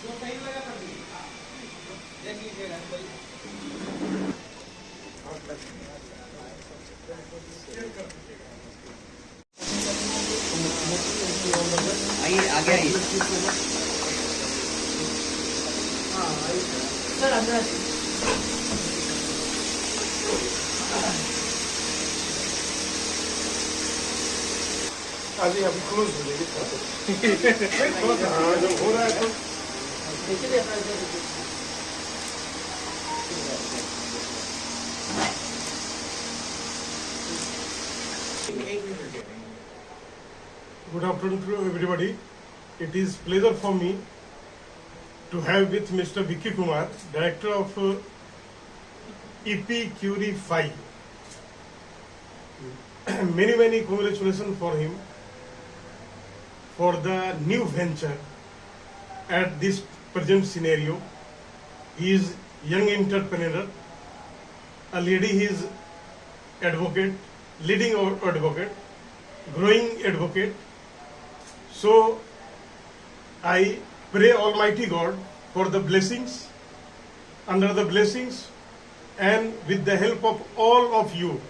जो सही लगा कर दीजिए, देख लीजिएगा कोई। आइए आगे आइए सर अंदर आइए। अभी अभी क्लोज हो जाएगी थोड़ा सा। हाँ, जब हो रहा है तो देखिए अपना इधर देखिए। Good afternoon to everybody. It is pleasure for me to have with Mr. Vicky Kumar, Director of EP Curie 5. Many congratulations for him for the new venture at this present scenario. He is young entrepreneur. Already he is advocate, leading advocate, growing advocate. So I pray Almighty God for the blessings, under the blessings and with the help of all of you.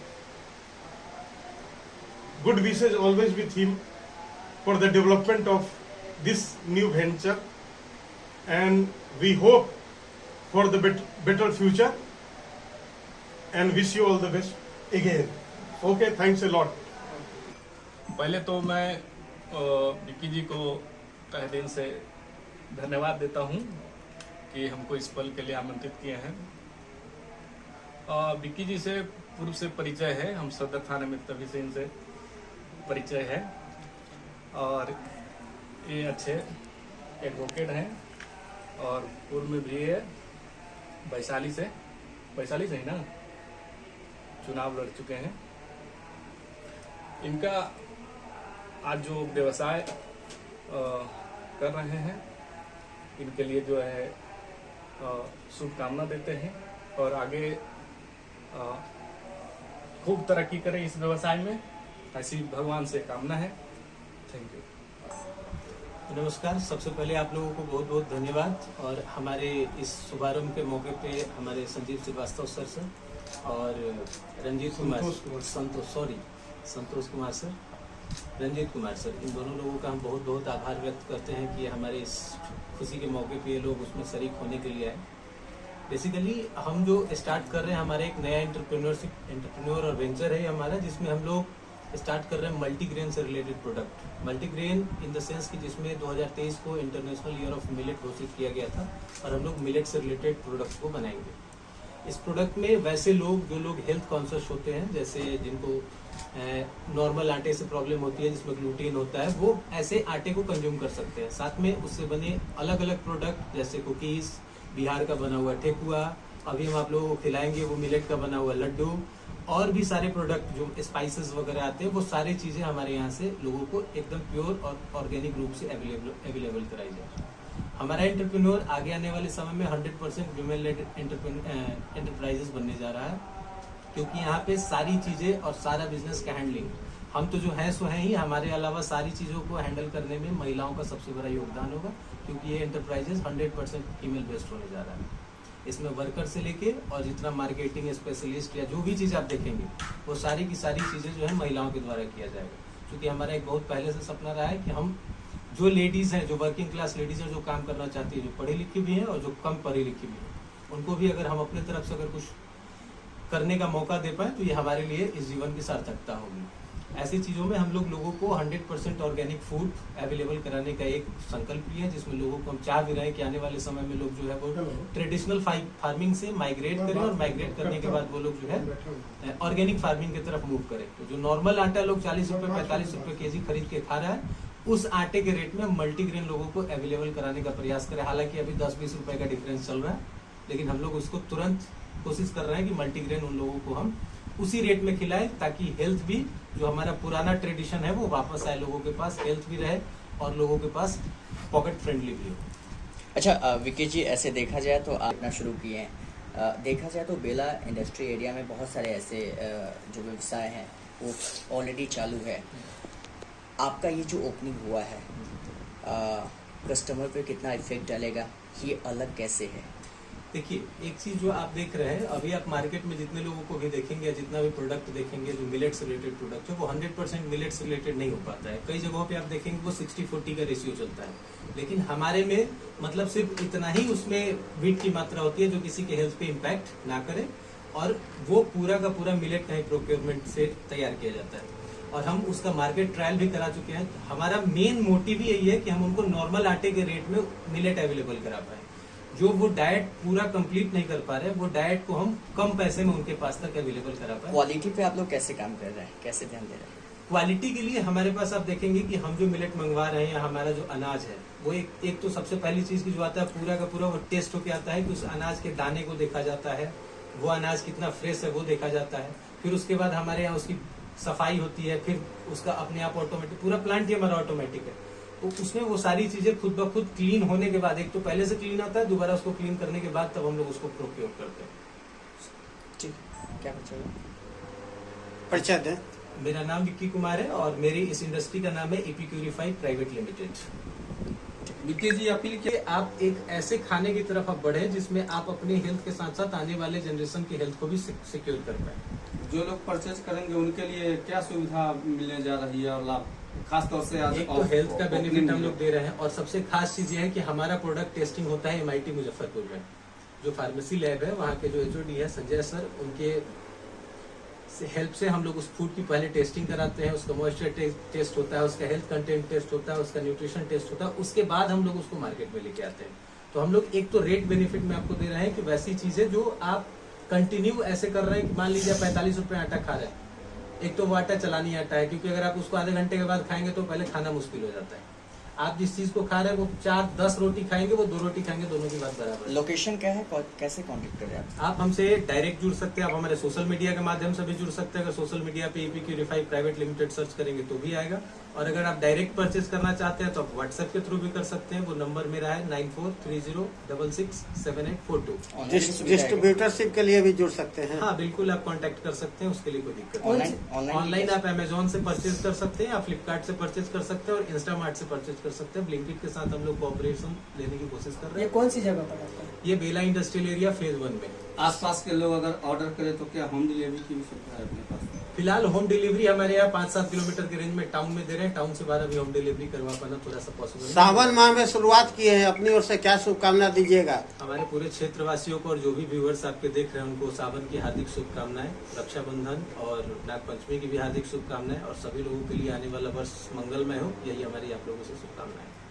Good wishes always with him for the development of this new venture, and we hope for the better future and wish you all the best again. Okay, thanks a lot. पहले तो मैं विक्की जी को तहे दिल से धन्यवाद देता हूं कि हमको इस पल के लिए आमंत्रित किए हैं। विक्की जी से पूर्व से परिचय है, हम सदर थाने में तभी से इनसे परिचय है और ये अच्छे एडवोकेट हैं और पूर्व में भी ये वैशाली से ही ना चुनाव लड़ चुके हैं। इनका आज जो व्यवसाय कर रहे हैं इनके लिए जो है शुभकामना देते हैं और आगे खूब तरक्की करें इस व्यवसाय में, ऐसी भगवान से कामना है। Thank you. नमस्कार, सबसे पहले आप लोगों को बहुत बहुत धन्यवाद और हमारे इस शुभारंभ के मौके पे हमारे संजीव श्रीवास्तव सर और रंजीत कुमार संतोष कुमार सर, रंजीत कुमार सर, इन दोनों लोगों का हम बहुत बहुत आभार व्यक्त करते हैं कि हमारे इस खुशी के मौके पे ये लोग उसमें शरीक होने के लिए आए। बेसिकली हम जो स्टार्ट कर रहे हैं, हमारा एक नया एंटरप्रेन्योर और वेंचर है हमारा, जिसमें हम लोग स्टार्ट कर रहे हैं मल्टीग्रेन से related product. Multigrain in the sense कि जिसमें 2023 को इंटरनेशनल ईयर ऑफ मिलेट घोषित किया गया था और हम लोग मिलेट से रिलेटेड प्रोडक्ट्स को बनाएंगे। इस प्रोडक्ट में वैसे लोग जो लोग हेल्थ कॉन्शियस होते हैं, जैसे जिनको नॉर्मल आटे से प्रॉब्लम होती है जिसमें ग्लूटेन होता है, वो ऐसे आटे को कंज्यूम कर सकते हैं। साथ में उससे बने अलग अलग प्रोडक्ट जैसे कुकीज, बिहार का बना हुआ ठेकुआ, अभी हम आप लोगों को खिलाएंगे वो मिलेट का बना हुआ लड्डू, और भी सारे प्रोडक्ट जो स्पाइसेस वगैरह आते हैं, वो सारी चीजें हमारे यहाँ से लोगों को एकदम प्योर और ऑर्गेनिक रूप से अवेलेबल कराई जाए। हमारा एंटरप्रेन्योर आगे आने वाले समय में 100% वुमेन लेड एंटरप्राइजेस बनने जा रहा है, क्योंकि यहाँ पे सारी चीजें और सारा बिजनेस का हैंडलिंग हम तो जो है सो हैं ही, हमारे अलावा सारी चीजों को हैंडल करने में महिलाओं का सबसे बड़ा योगदान होगा, क्योंकि ये एंटरप्राइजेस 100% फीमेल बेस्ड होने जा रहा है। इसमें वर्कर से लेके और जितना मार्केटिंग स्पेशलिस्ट या जो भी चीज आप देखेंगे वो सारी की सारी चीजें जो है महिलाओं के द्वारा किया जाएगा। क्योंकि हमारा एक बहुत पहले से सपना रहा है कि हम जो लेडीज हैं, जो वर्किंग क्लास लेडीज हैं, जो काम करना चाहती है, जो पढ़ी लिखी भी हैं और जो कम पढ़ी लिखी भी हैं, उनको भी अगर हम अपने तरफ से अगर कुछ करने का मौका दे पाए तो ये हमारे लिए इस जीवन की सार्थकता होगी। ऐसी चीजों में हम लोगों को 100% ऑर्गेनिक फूड अवेलेबल कराने का एक संकल्प लिया है, जिसमें लोगों को हम चाह भी रहे हैं कि आने वाले समय में लोग जो है वो ट्रेडिशनल फार्मिंग से माइग्रेट करें और माइग्रेट करने के बाद वो लोग जो है ऑर्गेनिक फार्मिंग की तरफ मूव करें। तो जो नॉर्मल आटा लोग 40 रुपए 45 रुपए केजी खरीद के खा रहा है, उस आटे के रेट में मल्टीग्रेन लोगों को अवेलेबल कराने का प्रयास करें। हालांकि अभी 10-20 रुपए का डिफरेंस चल रहा है, लेकिन हम लोग उसको तुरंत कोशिश कर रहे हैं कि मल्टीग्रेन उन लोगों को हम उसी रेट में खिलाएं, ताकि हेल्थ भी जो हमारा पुराना ट्रेडिशन है वो वापस आए, लोगों के पास हेल्थ भी रहे और लोगों के पास पॉकेट फ्रेंडली भी हो। अच्छा विक्की जी, ऐसे देखा जाए तो आप अपना शुरू किए हैं, देखा जाए तो बेला इंडस्ट्री एरिया में बहुत सारे ऐसे जो व्यवसाय हैं वो ऑलरेडी चालू है। आपका ये जो ओपनिंग हुआ है कस्टमर पे कितना इफेक्ट डालेगा, ये अलग कैसे है? देखिए, एक चीज जो आप देख रहे हैं, अभी आप मार्केट में जितने लोगों को भी देखेंगे या जितना भी प्रोडक्ट देखेंगे जो मिलेट्स रिलेटेड प्रोडक्ट है, वो 100% मिलेट्स रिलेटेड नहीं हो पाता है। कई जगहों पे आप देखेंगे वो 60-40 का रेशियो चलता है, लेकिन हमारे में मतलब सिर्फ इतना ही उसमें व्हीट की मात्रा होती है जो किसी के हेल्थ पे इम्पैक्ट ना करे, और वो पूरा का पूरा मिलेट का ही प्रोक्योरमेंट से तैयार किया जाता है। और हम उसका मार्केट ट्रायल भी करा चुके हैं। हमारा मेन मोटिव ही यही है कि हम उनको नॉर्मल आटे के रेट में मिलेट अवेलेबल करा पाए। जो वो डाइट पूरा कंप्लीट नहीं कर पा रहे, वो डाइट को हम कम पैसे में उनके पास तक अवेलेबल करा पाए। क्वालिटी पे आप लोग कैसे काम कर रहे हैं, कैसे ध्यान दे रहे हैं? क्वालिटी के लिए हमारे पास आप देखेंगे कि हम जो मिलेट मंगवा रहे हैं या हमारा जो अनाज है, वो एक तो सबसे पहली चीज की जो आता है पूरा का पूरा वो टेस्ट होके आता है कि उस अनाज के दाने को देखा जाता है, वो अनाज कितना फ्रेश है वो देखा जाता है। फिर उसके बाद हमारे यहाँ उसकी सफाई होती है, फिर उसका अपने आप ऑटोमेटिक, पूरा प्लांट ही हमारा ऑटोमेटिक है, तो उसमें वो सारी चीजें खुद ब खुद क्लीन होने के बाद, एक तो पहले से क्लीन आता है, दोबारा उसको क्लीन करने के बाद तब हम लोग उसको प्रोक्योर करते हैं। ठीक, क्या पूछोगे? परिचय दें। मेरा नाम विक्की कुमार है और मेरी इस इंडस्ट्री का नाम है एपीक्यूरिफाई प्राइवेट लिमिटेड। विक्की जी, अपील कि आप एक ऐसे खाने की तरफ आप बढ़े जिसमें आप अपनी हेल्थ के साथ साथ आने वाले जनरेशन की हेल्थ को भी सिक्योर कर पाए। जो लोग परचेज करेंगे उनके लिए क्या सुविधा मिलने जा रही है और लाभ, खास तौर से आज एक तो हेल्थ का बेनिफिट हम लोग दे रहे हैं, और सबसे खास चीज ये है कि हमारा प्रोडक्ट टेस्टिंग होता है MIT मुजफ्फरपुर में। जो फार्मेसी लैब है वहाँ के जो HOD है संजय सर, उनके हेल्प से हम लोग उस फूड की पहले टेस्टिंग कराते हैं, उसका मॉइस्चर टेस्ट होता है, उसका हेल्थ कंटेंट टेस्ट होता है, उसका न्यूट्रिशन टेस्ट होता है, उसके बाद हम लोग उसको मार्केट में लेके आते हैं। तो हम लोग एक तो रेट बेनिफिट में आपको दे रहे हैं कि वैसी चीजें जो आप कंटिन्यू ऐसे कर रहे हैं कि मान लीजिए 45 रुपए आटा खा रहे हैं, एक तो वो आटा चलानी आटा है, क्योंकि अगर आप उसको आधे घंटे के बाद खाएंगे तो पहले खाना मुश्किल हो जाता है। आप जिस चीज को खा रहे हैं वो 4-10 रोटी खाएंगे, वो 2 रोटी खाएंगे, दोनों की बात बराबर है। लोकेशन क्या है, कैसे कांटेक्ट करें आप? आप हमसे डायरेक्ट जुड़ सकते हैं, आप हमारे सोशल मीडिया के माध्यम से भी जुड़ सकते हैं। अगर सोशल मीडिया पे एपीक्यूरिफाई प्राइवेट लिमिटेड सर्च करेंगे तो भी आएगा, और अगर आप डायरेक्ट परचेज करना चाहते हैं तो आप व्हाट्सएप के थ्रू भी कर सकते हैं। वो नंबर मेरा है 9430667842। डिस्ट्रीब्यूटरशिप के लिए भी जुड़ सकते हैं। हाँ बिल्कुल, आप कांटेक्ट कर सकते हैं, उसके लिए कोई दिक्कत ऑनलाइन ऑनलाइन आप अमेजोन से परचेज कर सकते हैं, आप फ्लिपकार्ट से परचेज कर सकते हैं, और इंस्टामार्ट से परचेज कर सकते हैं। ब्लिंकिट के साथ हम लोग कोऑपरेशन लेने की कोशिश कर रहे ये हैं। कौन सी जगह पर आता है? ये बेला इंडस्ट्रियल एरिया फेज 1 में। आसपास के लोग अगर ऑर्डर करें तो क्या होम डिलीवरी की भी सुविधा है अपने पास? फिलहाल होम डिलीवरी हमारे यहाँ 5-7 किलोमीटर के रेंज में टाउन में दे रहे हैं। टाउन से बाहर अभी होम डिलीवरी करवा पाना थोड़ा सा पॉसिबल नहीं। सावन माह में शुरुआत किए हैं, अपनी ओर से क्या शुभकामना दीजिएगा? हमारे पूरे क्षेत्रवासियों को और जो भी व्यूअर्स आपके देख रहे हैं उनको सावन की हार्दिक शुभकामनाएं, रक्षाबंधन और नागपंचमी की भी हार्दिक शुभकामनाएं, और सभी लोगों के लिए आने वाला वर्ष मंगलमय हो, यही हमारी आप लोगों से शुभकामनाएं।